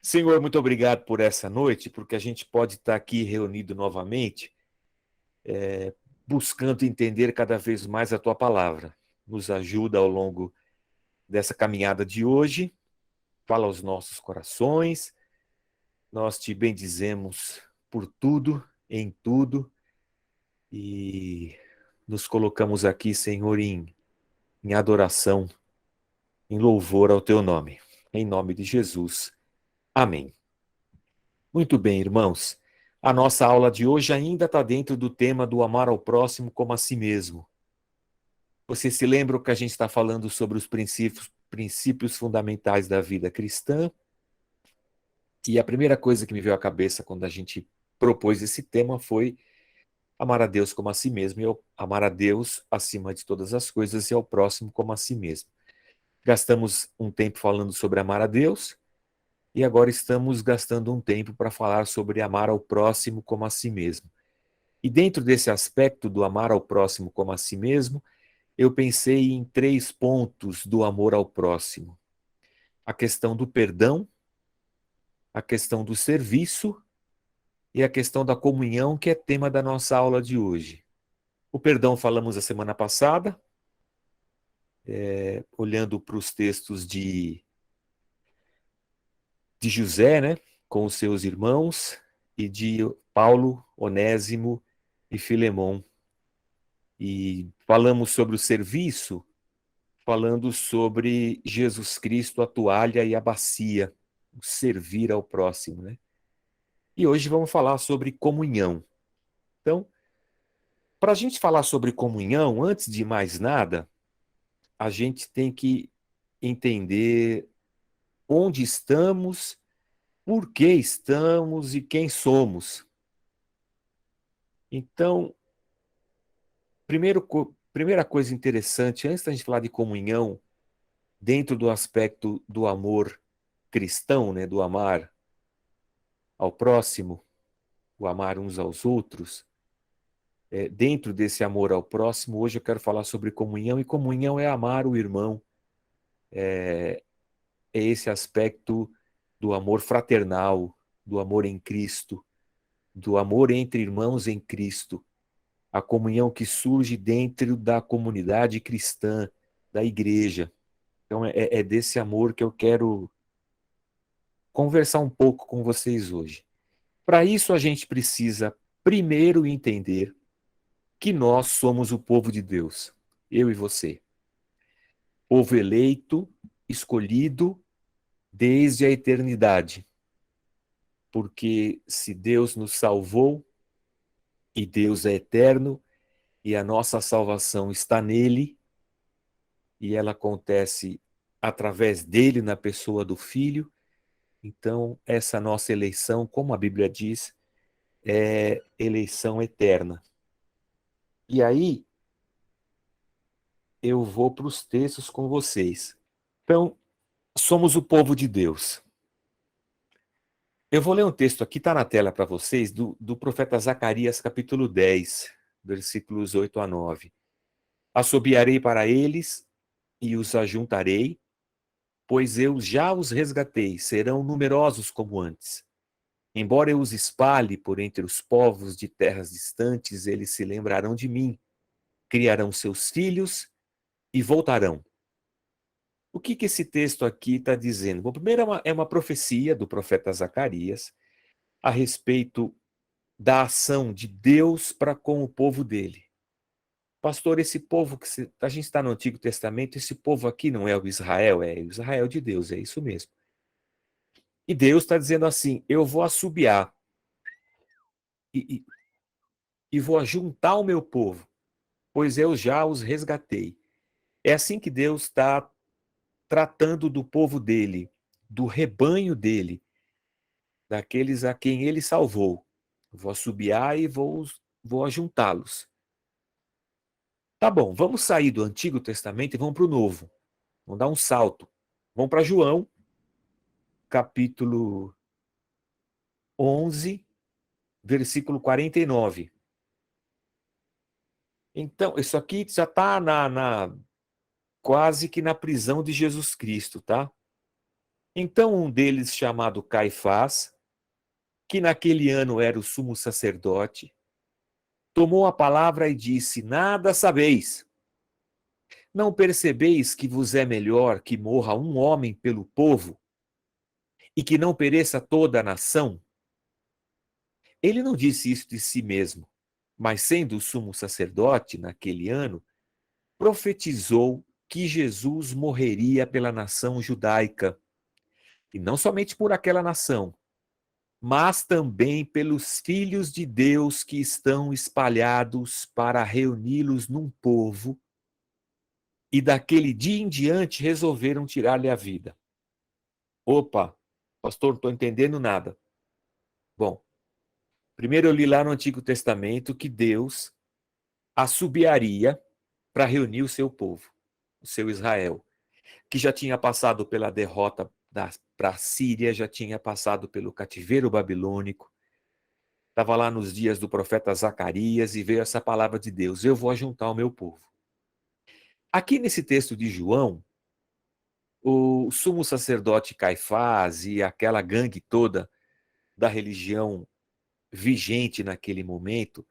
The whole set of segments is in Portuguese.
Senhor, muito obrigado por essa noite, porque a gente pode estar aqui reunido novamente, buscando entender cada vez mais a Tua palavra. Nos ajuda ao longo dessa caminhada de hoje, fala aos nossos corações, nós te bendizemos por tudo, em tudo, e nos colocamos aqui, Senhor, em adoração, em louvor ao Teu nome. Em nome de Jesus. Amém. Muito bem, irmãos. A nossa aula de hoje ainda está dentro do tema do amar ao próximo como a si mesmo. Você se lembra que a gente está falando sobre os princípios fundamentais da vida cristã? E a primeira coisa que me veio à cabeça quando a gente propôs esse tema foi amar a Deus como a si mesmo e amar a Deus acima de todas as coisas e ao próximo como a si mesmo. Gastamos um tempo falando sobre amar a Deus e agora estamos gastando um tempo para falar sobre amar ao próximo como a si mesmo. E dentro desse aspecto do amar ao próximo como a si mesmo, eu pensei em 3 pontos do amor ao próximo. A questão do perdão, a questão do serviço e a questão da comunhão, que é tema da nossa aula de hoje. O perdão falamos a semana passada, olhando para os textos de José, né, com os seus irmãos, e de Paulo, Onésimo e Filemão. E falamos sobre o serviço, falando sobre Jesus Cristo, a toalha e a bacia, o servir ao próximo, né? E hoje vamos falar sobre comunhão. Então, para a gente falar sobre comunhão, antes de mais nada, a gente tem que entender onde estamos, por que estamos e quem somos. Então, primeira coisa interessante, antes da gente falar de comunhão, dentro do aspecto do amor cristão, né, do amar ao próximo, o amar uns aos outros, dentro desse amor ao próximo, hoje eu quero falar sobre comunhão, e comunhão é amar o irmão, é esse aspecto do amor fraternal, do amor em Cristo, do amor entre irmãos em Cristo, a comunhão que surge dentro da comunidade cristã, da igreja. Então é desse amor que eu quero conversar um pouco com vocês hoje. Para isso a gente precisa primeiro entender que nós somos o povo de Deus, eu e você. Povo eleito, escolhido desde a eternidade. Porque se Deus nos salvou, e Deus é eterno, e a nossa salvação está nele, e ela acontece através dele, na pessoa do Filho, então essa nossa eleição, como a Bíblia diz, é eleição eterna. E aí, eu vou para os textos com vocês. Então, somos o povo de Deus. Eu vou ler um texto aqui, está na tela para vocês, do profeta Zacarias, capítulo 10, versículos 8 a 9. Assobiarei para eles e os ajuntarei, pois eu já os resgatei, serão numerosos como antes. Embora eu os espalhe por entre os povos de terras distantes, eles se lembrarão de mim, criarão seus filhos e voltarão. O que esse texto aqui está dizendo? Bom, primeiro é uma profecia do profeta Zacarias a respeito da ação de Deus para com o povo dele. Pastor, esse povo que a gente está no Antigo Testamento, esse povo aqui não é o Israel, é o Israel de Deus, é isso mesmo. E Deus está dizendo assim: eu vou assobiar e, e vou ajuntar o meu povo, pois eu já os resgatei. É assim que Deus está tratando do povo dele, do rebanho dele, daqueles a quem ele salvou. Vou assobiar e vou ajuntá-los. Tá bom, vamos sair do Antigo Testamento e vamos para o Novo. Vamos dar um salto. Vamos para João, capítulo 11, versículo 49. Então, isso aqui já está quase que na prisão de Jesus Cristo, tá? Então um deles, chamado Caifás, que naquele ano era o sumo sacerdote, tomou a palavra e disse: Nada sabeis. Não percebeis que vos é melhor que morra um homem pelo povo e que não pereça toda a nação? Ele não disse isso de si mesmo, mas sendo o sumo sacerdote naquele ano, profetizou que Jesus morreria pela nação judaica, e não somente por aquela nação, mas também pelos filhos de Deus que estão espalhados para reuni-los num povo, e daquele dia em diante resolveram tirar-lhe a vida. Opa, pastor, não estou entendendo nada. Bom, primeiro eu li lá no Antigo Testamento que Deus assobiaria para reunir o seu povo, o seu Israel, que já tinha passado pela derrota para a Síria, já tinha passado pelo cativeiro babilônico, estava lá nos dias do profeta Zacarias e veio essa palavra de Deus: eu vou ajuntar o meu povo. Aqui nesse texto de João, o sumo sacerdote Caifás e aquela gangue toda da religião vigente naquele momento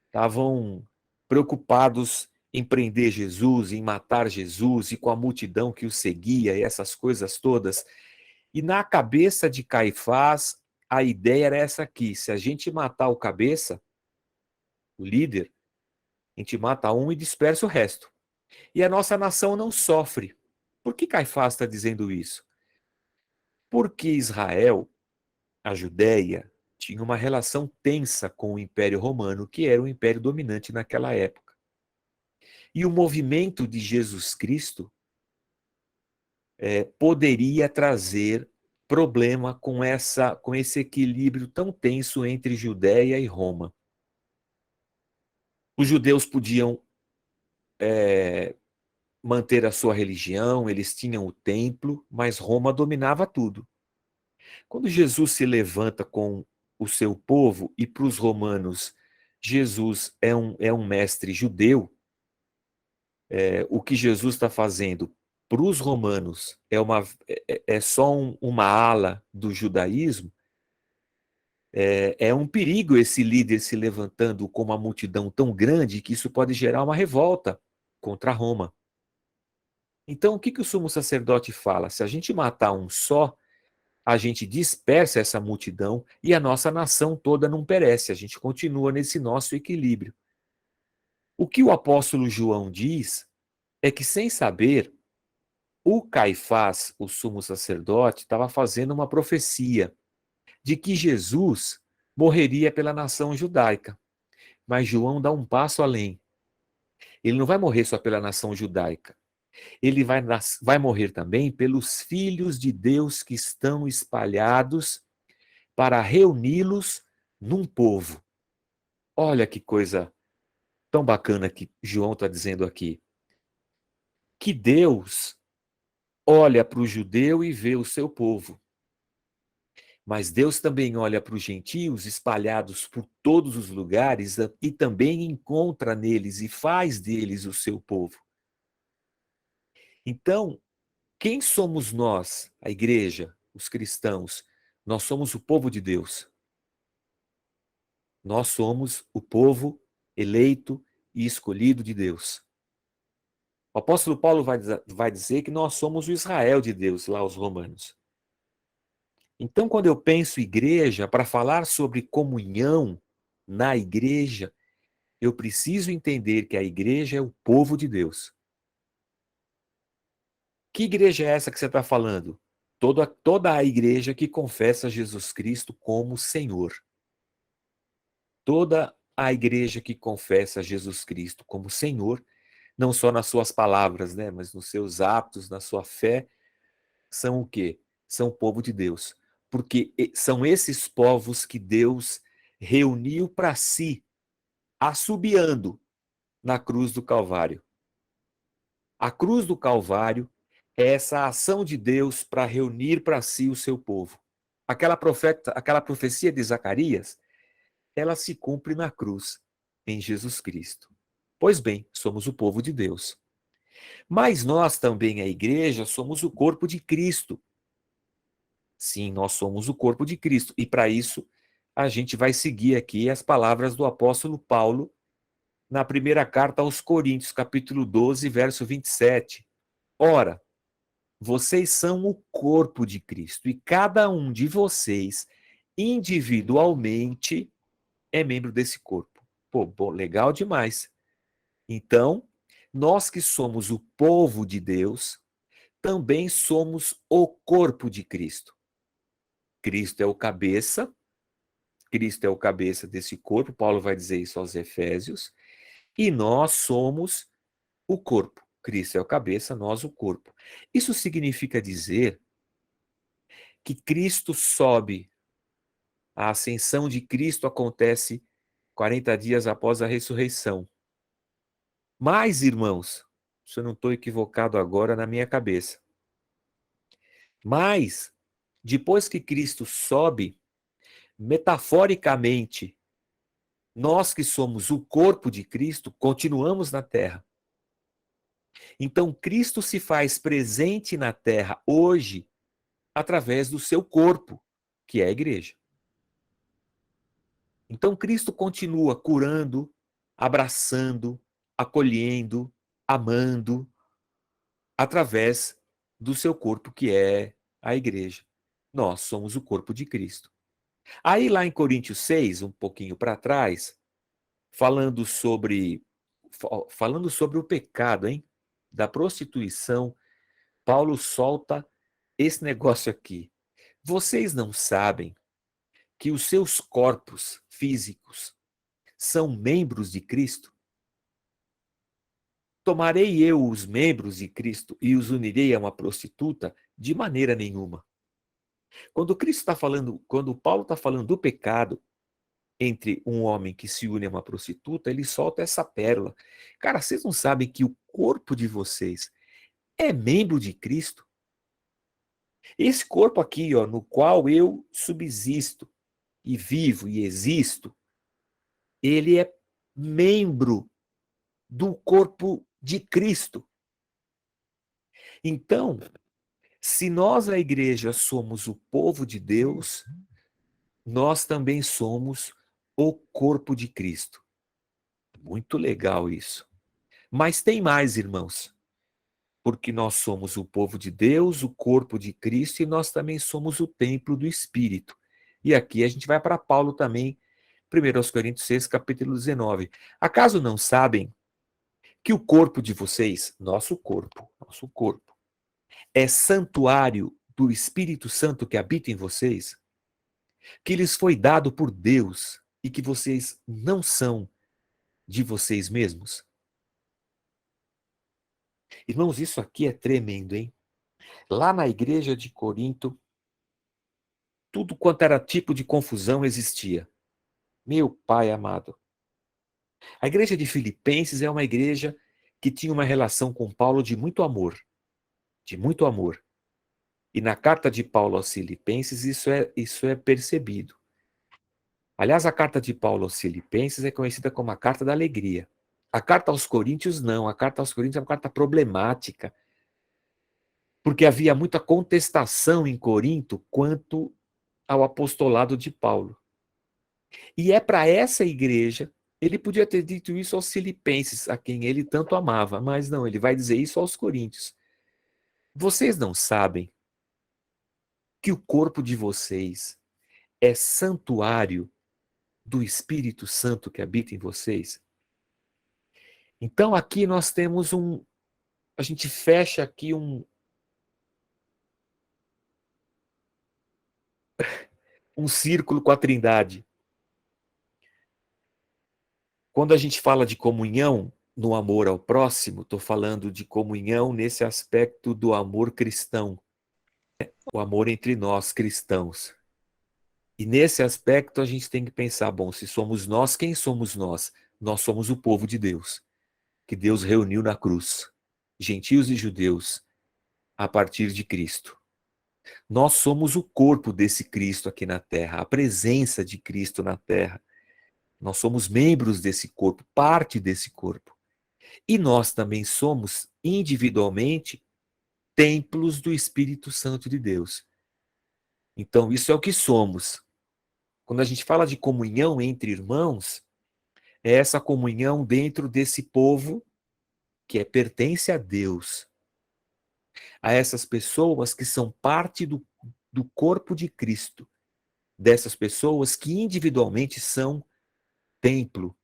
estavam preocupados em prender Jesus, em matar Jesus e com a multidão que o seguia e essas coisas todas. E na cabeça de Caifás, a ideia era essa aqui: se a gente matar o cabeça, o líder, a gente mata um e dispersa o resto. E a nossa nação não sofre. Por que Caifás está dizendo isso? Porque Israel, a Judéia, tinha uma relação tensa com o Império Romano, que era o império dominante naquela época. E o movimento de Jesus Cristo poderia trazer problema com esse equilíbrio tão tenso entre Judéia e Roma. Os judeus podiam manter a sua religião, eles tinham o templo, mas Roma dominava tudo. Quando Jesus se levanta com o seu povo, e para os romanos Jesus é um mestre judeu, o que Jesus está fazendo para os romanos é só uma ala do judaísmo. É um perigo esse líder se levantando com uma multidão tão grande que isso pode gerar uma revolta contra Roma. Então, o que o sumo sacerdote fala? Se a gente matar um só, a gente dispersa essa multidão e a nossa nação toda não perece, a gente continua nesse nosso equilíbrio. O que o apóstolo João diz é que, sem saber, o Caifás, o sumo sacerdote, estava fazendo uma profecia de que Jesus morreria pela nação judaica. Mas João dá um passo além. Ele não vai morrer só pela nação judaica. Ele vai morrer também pelos filhos de Deus que estão espalhados para reuni-los num povo. Olha que coisa tão bacana que João está dizendo aqui. Que Deus olha para o judeu e vê o seu povo. Mas Deus também olha para os gentios espalhados por todos os lugares e também encontra neles e faz deles o seu povo. Então, quem somos nós, a igreja, os cristãos? Nós somos o povo de Deus. Nós somos o povo eleito e escolhido de Deus. O apóstolo Paulo vai dizer que nós somos o Israel de Deus, lá os romanos. Então, quando eu penso igreja, para falar sobre comunhão na igreja, eu preciso entender que a igreja é o povo de Deus. Que igreja é essa que você está falando? Toda a igreja que confessa Jesus Cristo como Senhor. Toda a igreja que confessa Jesus Cristo como Senhor, não só nas suas palavras, né, mas nos seus atos, na sua fé, são o quê? São o povo de Deus. Porque são esses povos que Deus reuniu para si, assobiando na cruz do Calvário. A cruz do Calvário é essa ação de Deus para reunir para si o seu povo. Aquela profecia de Zacarias, ela se cumpre na cruz, em Jesus Cristo. Pois bem, somos o povo de Deus. Mas nós também, a igreja, somos o corpo de Cristo. Sim, nós somos o corpo de Cristo. E para isso, a gente vai seguir aqui as palavras do apóstolo Paulo na primeira carta aos Coríntios, capítulo 12, verso 27. Ora, vocês são o corpo de Cristo e cada um de vocês, individualmente, é membro desse corpo. Pô, bom, legal demais. Então, nós que somos o povo de Deus, também somos o corpo de Cristo. Cristo é o cabeça, Cristo é o cabeça desse corpo, Paulo vai dizer isso aos Efésios, e nós somos o corpo. Cristo é o cabeça, nós o corpo. Isso significa dizer que Cristo sobe, a ascensão de Cristo acontece 40 dias após a ressurreição. Mas, irmãos, se eu não estou equivocado agora na minha cabeça, mas, depois que Cristo sobe, metaforicamente, nós que somos o corpo de Cristo, continuamos na terra. Então, Cristo se faz presente na terra hoje através do seu corpo, que é a igreja. Então, Cristo continua curando, abraçando, acolhendo, amando, através do seu corpo, que é a igreja. Nós somos o corpo de Cristo. Aí, lá em Coríntios 6, um pouquinho para trás, falando sobre o pecado, hein? Da prostituição, Paulo solta esse negócio aqui. Vocês não sabem que os seus corpos físicos são membros de Cristo? Tomarei eu os membros de Cristo e os unirei a uma prostituta? De maneira nenhuma. Quando Paulo está falando do pecado entre um homem que se une a uma prostituta, ele solta essa pérola. Cara, vocês não sabem que o corpo de vocês é membro de Cristo? Esse corpo aqui, ó, no qual eu subsisto e vivo e existo, ele é membro do corpo de Cristo. Então, se nós, a igreja, somos o povo de Deus, nós também somos o corpo de Cristo. Muito legal isso. Mas tem mais, irmãos, porque nós somos o povo de Deus, o corpo de Cristo, e nós também somos o templo do Espírito. E aqui a gente vai para Paulo também, 1 Coríntios 6, capítulo 19. Acaso não sabem que o corpo de vocês, nosso corpo, é santuário do Espírito Santo que habita em vocês, que lhes foi dado por Deus e que vocês não são de vocês mesmos? Irmãos, isso aqui é tremendo, hein? Lá na igreja de Corinto, tudo quanto era tipo de confusão existia. Meu pai amado. A igreja de Filipenses é uma igreja que tinha uma relação com Paulo de muito amor. De muito amor. E na carta de Paulo aos Filipenses isso é percebido. Aliás, a carta de Paulo aos Filipenses é conhecida como a carta da alegria. A carta aos Coríntios não. A carta aos Coríntios é uma carta problemática, porque havia muita contestação em Corinto quanto ao apostolado de Paulo. E é para essa igreja, ele podia ter dito isso aos Filipenses, a quem ele tanto amava, mas não, ele vai dizer isso aos Coríntios. Vocês não sabem que o corpo de vocês é santuário do Espírito Santo que habita em vocês? Então aqui nós temos a gente fecha aqui um círculo com a Trindade. Quando a gente fala de comunhão no amor ao próximo, estou falando de comunhão nesse aspecto do amor cristão, o amor entre nós cristãos. E nesse aspecto a gente tem que pensar, bom, se somos nós, quem somos nós? Nós somos o povo de Deus, que Deus reuniu na cruz, gentios e judeus, a partir de Cristo. Nós somos o corpo desse Cristo aqui na terra, a presença de Cristo na terra. Nós somos membros desse corpo, parte desse corpo. E nós também somos, individualmente, templos do Espírito Santo de Deus. Então, isso é o que somos. Quando a gente fala de comunhão entre irmãos, é essa comunhão dentro desse povo que pertence a Deus. A essas pessoas que são parte do corpo de Cristo. Dessas pessoas que individualmente são templo,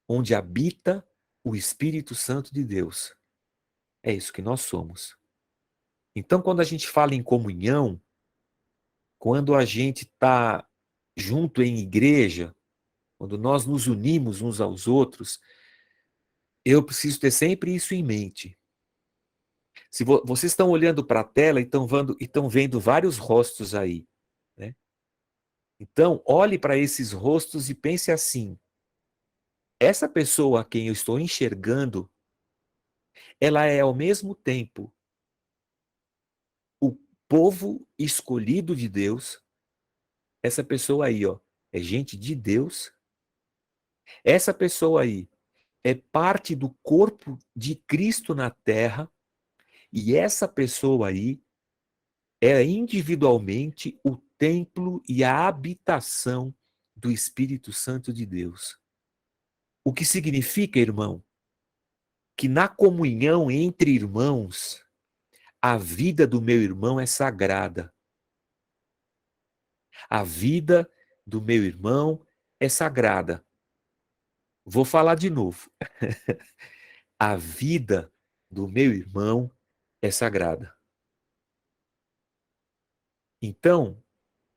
onde habita o Espírito Santo de Deus. É isso que nós somos. Então, quando a gente fala em comunhão, quando a gente está junto em igreja, quando nós nos unimos uns aos outros, eu preciso ter sempre isso em mente. Se vocês estão olhando para a tela e estão vendo vários rostos aí, né? Então, olhe para esses rostos e pense assim: essa pessoa a quem eu estou enxergando, ela é ao mesmo tempo o povo escolhido de Deus. Essa pessoa aí, ó, é gente de Deus. Essa pessoa aí é parte do corpo de Cristo na terra. E essa pessoa aí é individualmente o templo e a habitação do Espírito Santo de Deus. O que significa, irmão, que na comunhão entre irmãos, a vida do meu irmão é sagrada. A vida do meu irmão é sagrada. Vou falar de novo. A vida do meu irmão é sagrada. Então,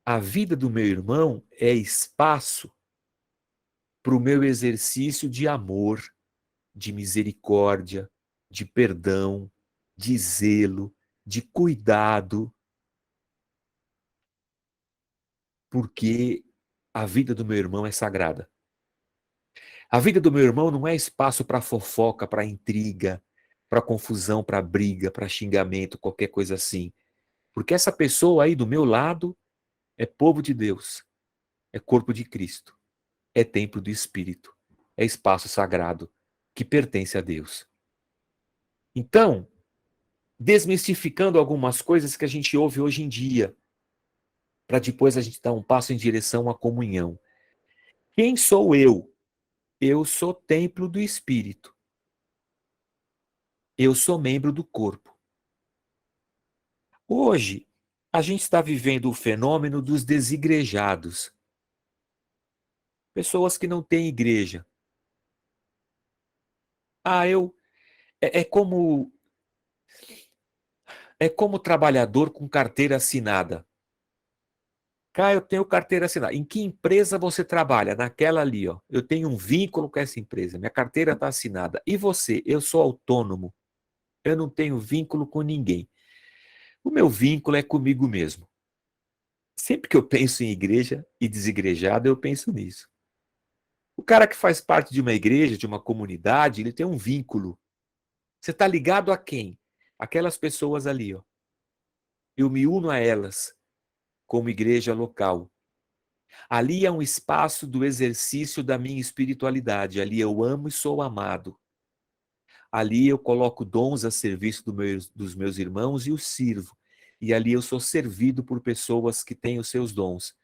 a vida do meu irmão é espaço para o meu exercício de amor, de misericórdia, de perdão, de zelo, de cuidado, porque a vida do meu irmão é sagrada. A vida do meu irmão não é espaço para fofoca, para intriga, para confusão, para briga, para xingamento, qualquer coisa assim. Porque essa pessoa aí do meu lado é povo de Deus, é corpo de Cristo, é templo do Espírito, é espaço sagrado que pertence a Deus. Então, desmistificando algumas coisas que a gente ouve hoje em dia, para depois a gente dar um passo em direção à comunhão. Quem sou eu? Eu sou templo do Espírito. Eu sou membro do corpo. Hoje, a gente está vivendo o fenômeno dos desigrejados. Pessoas que não têm igreja. Ah, é, é como é como trabalhador com carteira assinada. Cara, eu tenho carteira assinada. Em que empresa você trabalha? Naquela ali, ó. Eu tenho um vínculo com essa empresa. Minha carteira está assinada. E você? Eu sou autônomo. Eu não tenho vínculo com ninguém. O meu vínculo é comigo mesmo. Sempre que eu penso em igreja e desigrejado, eu penso nisso. O cara que faz parte de uma igreja, de uma comunidade, ele tem um vínculo. Você está ligado a quem? Aquelas pessoas ali, ó. Eu me uno a elas como igreja local. Ali é um espaço do exercício da minha espiritualidade. Ali eu amo e sou amado. Ali eu coloco dons a serviço dos meus irmãos e os sirvo. E ali eu sou servido por pessoas que têm os seus dons.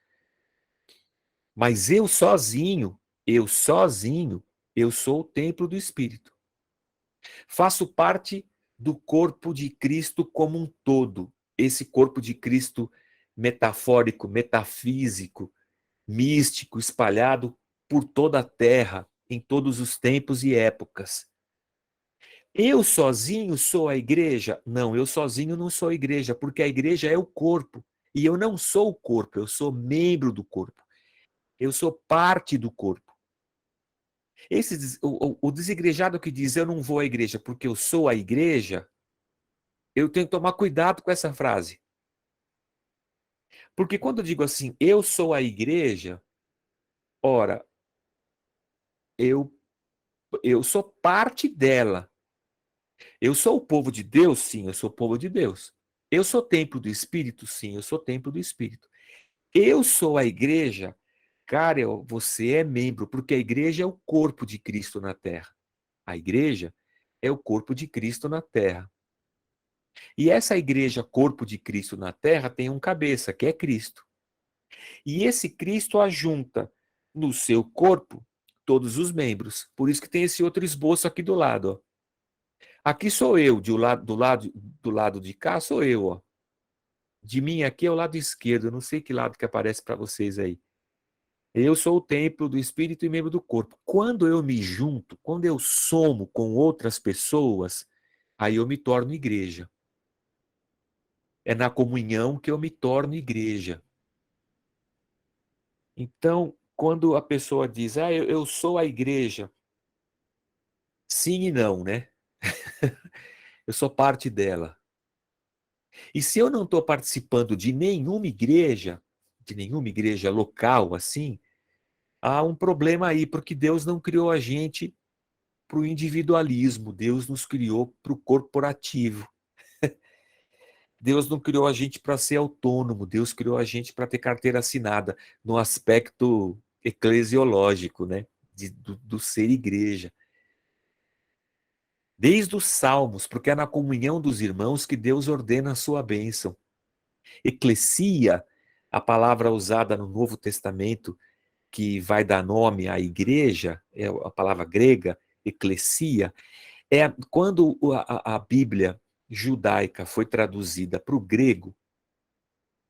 Mas eu sozinho, eu sou o templo do Espírito. Faço parte do corpo de Cristo como um todo. Esse corpo de Cristo metafórico, metafísico, místico, espalhado por toda a terra, em todos os tempos e épocas. Eu sozinho sou a igreja? Não, eu sozinho não sou a igreja, porque a igreja é o corpo. E eu não sou o corpo, eu sou membro do corpo. Eu sou parte do corpo. O desigrejado que diz eu não vou à igreja porque eu sou a igreja, eu tenho que tomar cuidado com essa frase. Porque quando eu digo assim, eu sou a igreja, ora, eu, eu sou parte dela. Eu sou o povo de Deus? Sim, eu sou o povo de Deus. Eu sou templo do Espírito? Sim, eu sou templo do Espírito. Eu sou a igreja? Cara, você é membro, porque a igreja é o corpo de Cristo na terra. A igreja é o corpo de Cristo na terra. E essa igreja, corpo de Cristo na terra, tem um cabeça, que é Cristo. E esse Cristo ajunta no seu corpo todos os membros. Por isso que tem esse outro esboço aqui do lado. Ó. Aqui sou eu, do lado de cá sou eu. Ó. De mim aqui é o lado esquerdo, eu não sei que lado que aparece para vocês aí. Eu sou o templo do Espírito e membro do corpo. Quando eu me junto, quando eu somo com outras pessoas, aí eu me torno igreja. É na comunhão que eu me torno igreja. Então, quando a pessoa diz, eu sou a igreja, sim e não, né? Eu sou parte dela. E se eu não estou participando de nenhuma igreja local assim, há um problema aí, porque Deus não criou a gente para o individualismo, Deus nos criou para o corporativo. Deus não criou a gente para ser autônomo, Deus criou a gente para ter carteira assinada, no aspecto eclesiológico, né? Do ser igreja. Desde os Salmos, porque é na comunhão dos irmãos que Deus ordena a sua bênção. Eclesia, a palavra usada no Novo Testamento, que vai dar nome à igreja, é a palavra grega, eclesia, é quando a Bíblia judaica foi traduzida para o grego,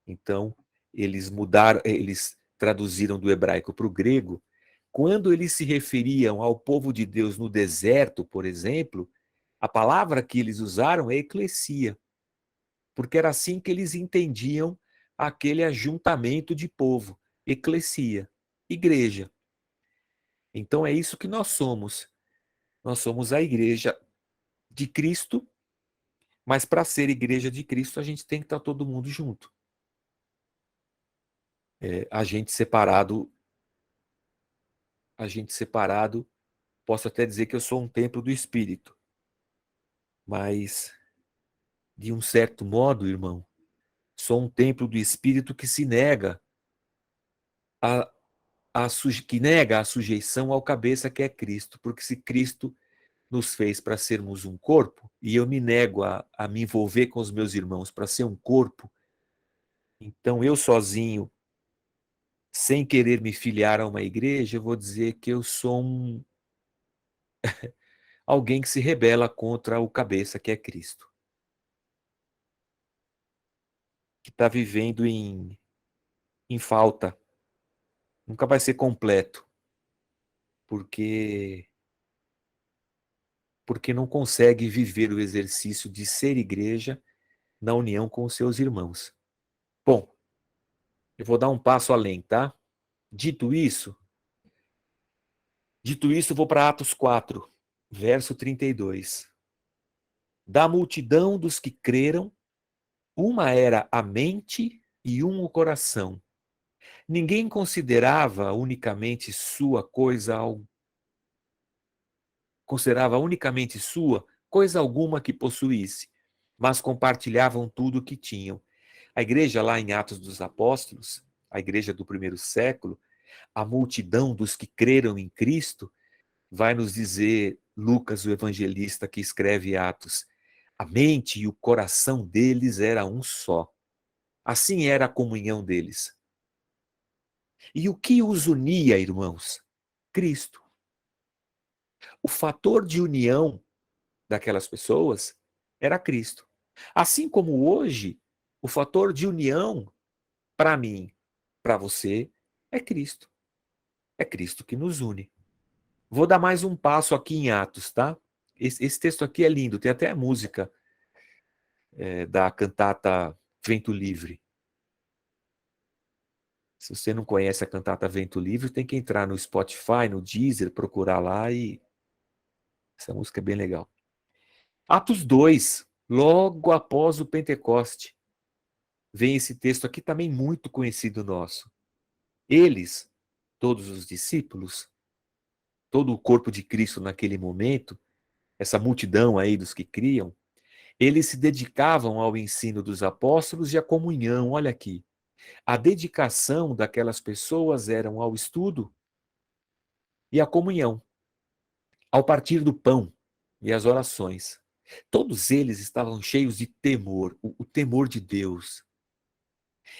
então eles traduziram do hebraico para o grego, quando eles se referiam ao povo de Deus no deserto, por exemplo, a palavra que eles usaram é eclesia, porque era assim que eles entendiam aquele ajuntamento de povo, eclesia, igreja. Então é isso que nós somos. Nós somos a igreja de Cristo, mas para ser igreja de Cristo, a gente tem que estar todo mundo junto. A gente separado, posso até dizer que eu sou um templo do Espírito, mas, de um certo modo, irmão, sou um templo do Espírito que se nega a, que nega a sujeição ao cabeça que é Cristo, porque se Cristo nos fez para sermos um corpo, e eu me nego a me envolver com os meus irmãos para ser um corpo, então eu sozinho, sem querer me filiar a uma igreja, eu vou dizer que eu sou alguém que se rebela contra o cabeça que é Cristo, que está vivendo em falta, nunca vai ser completo, porque não consegue viver o exercício de ser igreja na união com os seus irmãos. Bom, eu vou dar um passo além, tá? Dito isso, vou para Atos 4, verso 32. Da multidão dos que creram, uma era a mente e um o coração. Ninguém considerava unicamente sua coisa alguma que possuísse, mas compartilhavam tudo o que tinham. A igreja lá em Atos dos Apóstolos, a igreja do primeiro século, a multidão dos que creram em Cristo, vai nos dizer Lucas, o evangelista que escreve Atos, a mente e o coração deles era um só. Assim era a comunhão deles. E o que os unia, irmãos? Cristo. O fator de união daquelas pessoas era Cristo. Assim como hoje, o fator de união para mim, para você, é Cristo. É Cristo que nos une. Vou dar mais um passo aqui em Atos, tá? Esse texto aqui é lindo, tem até a música da cantata Vento Livre. Se você não conhece a cantata Vento Livre, tem que entrar no Spotify, no Deezer, procurar lá e essa música é bem legal. Atos 2, logo após o Pentecoste, vem esse texto aqui também muito conhecido nosso. Eles, todos os discípulos, todo o corpo de Cristo naquele momento, essa multidão aí dos que criam, eles se dedicavam ao ensino dos apóstolos e à comunhão. Olha aqui, a dedicação daquelas pessoas era ao estudo e à comunhão, ao partir do pão e às orações. Todos eles estavam cheios de temor, o temor de Deus.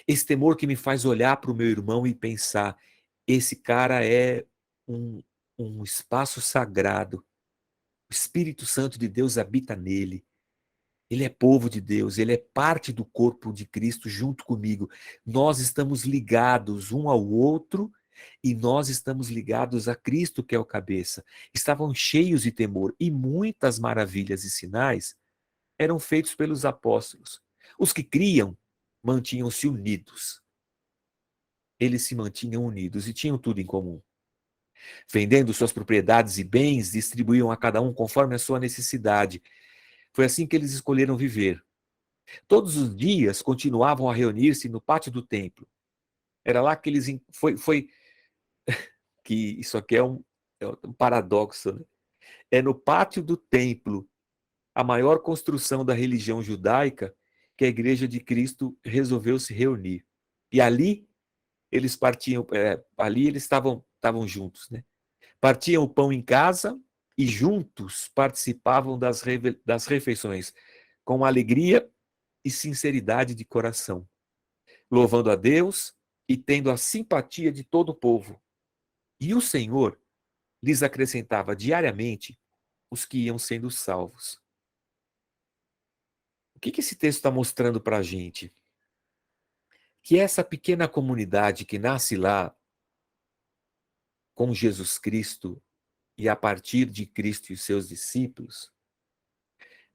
Esse temor que me faz olhar para o meu irmão e pensar, esse cara é um, um espaço sagrado. O Espírito Santo de Deus habita nele. Ele é povo de Deus, ele é parte do corpo de Cristo junto comigo. Nós estamos ligados um ao outro e nós estamos ligados a Cristo, que é o cabeça. Estavam cheios de temor e muitas maravilhas e sinais eram feitos pelos apóstolos. Os que criam mantinham-se unidos. Eles se mantinham unidos e tinham tudo em comum. Vendendo suas propriedades e bens, distribuíam a cada um conforme a sua necessidade. Foi assim que eles escolheram viver. Todos os dias continuavam a reunir-se no pátio do templo. Era lá que eles... Foi que isso aqui é um paradoxo, né? É no pátio do templo, a maior construção da religião judaica, que a Igreja de Cristo resolveu se reunir. E ali eles partiam, ali eles estavam juntos, né? Partiam o pão em casa e juntos participavam das refeições, com alegria e sinceridade de coração, louvando a Deus e tendo a simpatia de todo o povo. E o Senhor lhes acrescentava diariamente os que iam sendo salvos. O que esse texto está mostrando para a gente? Que essa pequena comunidade que nasce lá com Jesus Cristo e a partir de Cristo e os seus discípulos,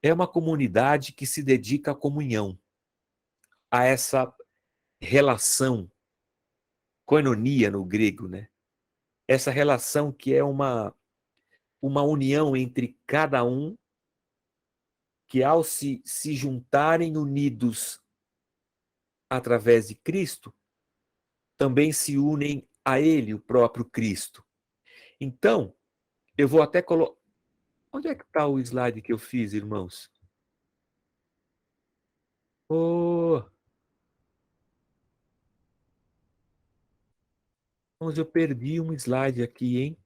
é uma comunidade que se dedica à comunhão, a essa relação, koinonia no grego, né? Essa relação que é uma união entre cada um, que ao se juntarem unidos através de Cristo, também se unem a Ele, o próprio Cristo. Então, eu vou até colocar... Onde é que está o slide que eu fiz, irmãos? Oh, mas eu perdi um slide aqui, hein?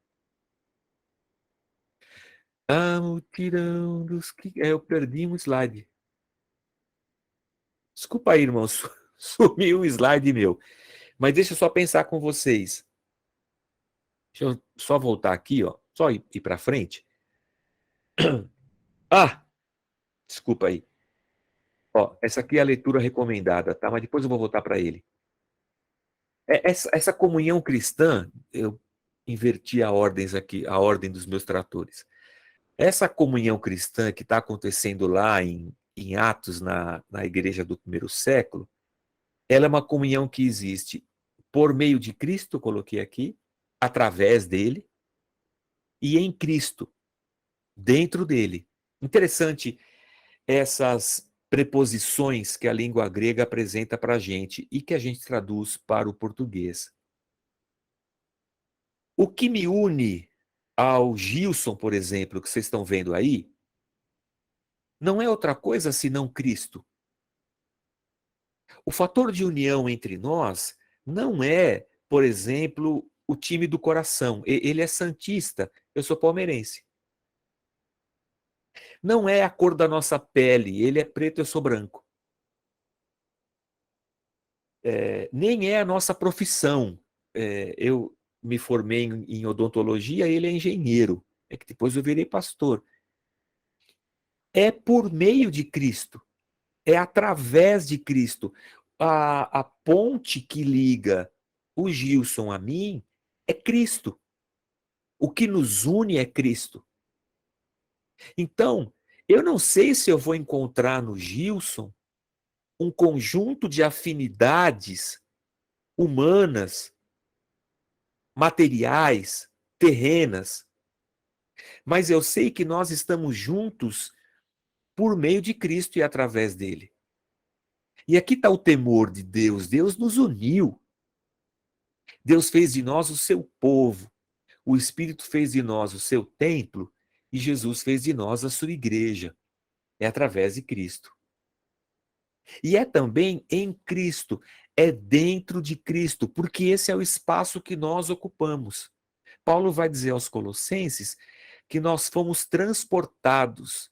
Ah, mutirão dos que... eu perdi um slide. Desculpa aí, irmãos. Sumiu um slide meu. Mas deixa eu só pensar com vocês. Deixa eu só voltar aqui, ó. Só ir para frente. Ah, desculpa aí. Ó, essa aqui é a leitura recomendada, tá? Mas depois eu vou voltar para ele. Essa comunhão cristã, eu inverti a ordens aqui, a ordem dos meus tratores. Essa comunhão cristã que está acontecendo lá em Atos, na igreja do primeiro século, ela é uma comunhão que existe por meio de Cristo, coloquei aqui, através dele, e em Cristo, dentro dele. Interessante essas preposições que a língua grega apresenta para a gente e que a gente traduz para o português. O que me une ao Gilson, por exemplo, que vocês estão vendo aí, não é outra coisa senão Cristo. O fator de união entre nós não é, por exemplo, o time do coração. Ele é santista, eu sou palmeirense. Não é a cor da nossa pele, ele é preto, eu sou branco. Nem é a nossa profissão. Eu me formei em odontologia, ele é engenheiro. É que depois eu virei pastor. É por meio de Cristo. É através de Cristo. A ponte que liga o Gilson a mim é Cristo. O que nos une é Cristo. Então, eu não sei se eu vou encontrar no Gilson um conjunto de afinidades humanas, materiais, terrenas, mas eu sei que nós estamos juntos por meio de Cristo e através dele. E aqui está o temor de Deus. Deus nos uniu. Deus fez de nós o seu povo. O Espírito fez de nós o seu templo e Jesus fez de nós a sua igreja. É através de Cristo. E é também em Cristo, é dentro de Cristo, porque esse é o espaço que nós ocupamos. Paulo vai dizer aos Colossenses que nós fomos transportados